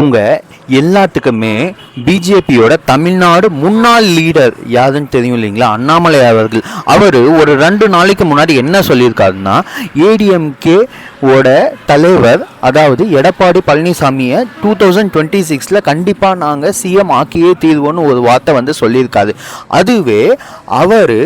உங்க எல்லாத்துக்குமே பிஜேபியோட தமிழ்நாடு முன்னாள் லீடர் யாருன்னு தெரியும் இல்லைங்களா, அண்ணாமலை அவர்கள். அவர் ஒரு 2 நாளைக்கு முன்னாடி என்ன சொல்லியிருக்காருன்னா, ஏடிஎம்கே ஓட தலைவர் அதாவது எடப்பாடி பழனிசாமியை 2026 கண்டிப்பாக நாங்கள் சிஎம் ஆக்கியே தீர்வோன்னு ஒரு வார்த்தை சொல்லியிருக்காரு. அதுவே அவர்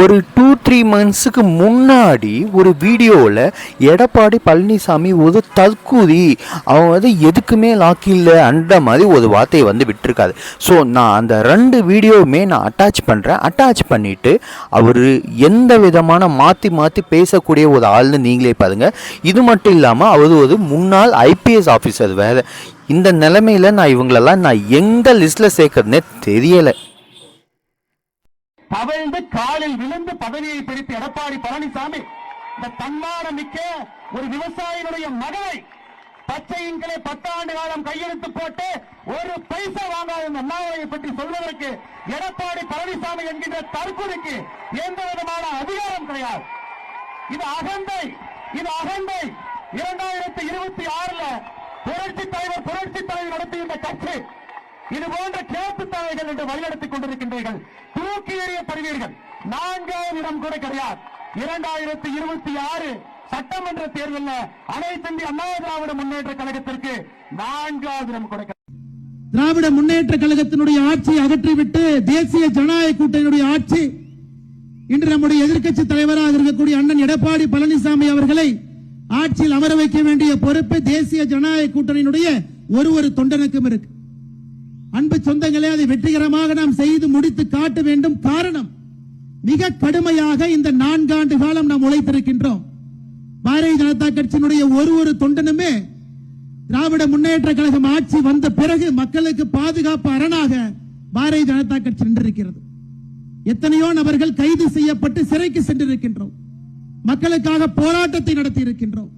ஒரு 2-3 மந்த்ஸுக்கு முன்னாடி ஒரு வீடியோவில் எடப்பாடி பழனிசாமி ஒரு தற்கூரி, அவன் எதுக்குமே லாக்கில்லை அந்த மாதிரி ஒரு வார்த்தையை விட்டுருக்காரு. ஸோ நான் அந்த 2 வீடியோவுமே நான் அட்டாச் பண்ணுறேன். அட்டாச் பண்ணிவிட்டு அவர் எந்த விதமான மாற்றி பேசக்கூடிய ஒரு ஆள்னு நீங்களே பாருங்கள். இது மட்டும் இல்லாமல் அவர் ஒரு முன்னாள் ஐபிஎஸ் ஆஃபீஸர் வேறு. இந்த நிலைமையில் நான் இவங்களெல்லாம் நான் எந்த லிஸ்ட்டில் சேர்க்கறதுனே தெரியலை. தவழ்ந்து காலில் விழுந்து பதவியை பிடித்த எடப்பாடி பழனிசாமி இந்த தன்மானம் மிக்க ஒரு விவசாயிகளுடைய மகளை பச்சையின்களை 10 ஆண்டு காலம் கையெழுத்து போட்டு ஒரு பைசா வாங்காத அண்ணாமலையை பற்றி சொல்வதற்கு எடப்பாடி பழனிசாமி என்கின்ற தற்கொலைக்கு எந்த விதமான அதிகாரம் கிடையாது. இது அகந்தை, இது அகந்தை. 2026 புரட்சி தலைவர் நடத்திய இந்த கட்சி இது போன்ற கேட்டு தலைகள் என்று வழிநடத்திக் கொண்டிருக்கின்றீர்கள். தூக்கி எறியப்படுவீர்கள். 4வது இடம் கூட கிடையாது. 2026 சட்டமன்ற தேர்தலில் அனைத்து இந்திய அண்ணா திராவிட முன்னேற்ற கழகத்திற்கு 4வது இடம் கூட. திராவிட முன்னேற்ற கழகத்தினுடைய ஆட்சியை அகற்றிவிட்டு தேசிய ஜனநாயக கூட்டணியுடைய ஆட்சி இன்று நம்முடைய எதிர்க்கட்சி தலைவராக இருக்கக்கூடிய அண்ணன் எடப்பாடி பழனிசாமி அவர்களை ஆட்சியில் அமர வைக்க வேண்டிய பொறுப்பு தேசிய ஜனநாயக கூட்டணியினுடைய ஒரு தொண்டனுக்கும் இருக்கு. அன்பு சொந்தங்களே, அதை வெற்றிகரமாக நாம் செய்து முடித்து காட்ட வேண்டும். காரணம், மிக கடுமையாக இந்த 4 ஆண்டு காலம் நாம் உழைத்திருக்கின்றோம். பாரதிய ஜனதா கட்சியினுடைய ஒரு தொண்டனுமே திராவிட முன்னேற்ற கழகம் ஆட்சி வந்த பிறகு மக்களுக்கு பாதுகாப்பு அரணாக பாரதிய ஜனதா கட்சி நின்றிருக்கிறது. எத்தனையோ நபர்கள் கைது செய்யப்பட்டு சிறைக்கு சென்றிருக்கின்றோம். மக்களுக்காக போராட்டத்தை நடத்தி இருக்கின்றோம்.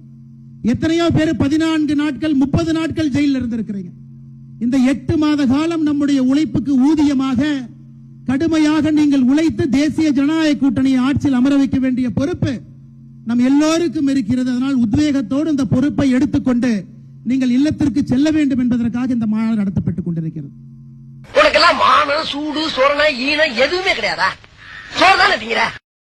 எத்தனையோ பேர் 14 நாட்கள் 30 நாட்கள் ஜெயிலில் இருந்திருக்கிறீங்க. இந்த 8 மாத காலம் நம்முடைய உழைப்புக்கு ஊதியமாக கடுமையாக நீங்கள் உழைத்து தேசிய ஜனநாயக கூட்டணியை ஆட்சியில் அமர வைக்க வேண்டிய பொறுப்பு நம் எல்லோருக்கும் இருக்கிறது. அதனால் உத்வேகத்தோடு இந்த பொறுப்பை எடுத்துக்கொண்டு நீங்கள் இல்லத்திற்கு செல்ல வேண்டும் என்பதற்காக இந்த மாநாடு நடத்தப்பட்டுக் கொண்டிருக்கிறது. உனக்கெல்லாம் மானம், சூடு, சோரணை, ஈனம் எதுவுமே கிடையாதா? சோறு தானே திங்கிற?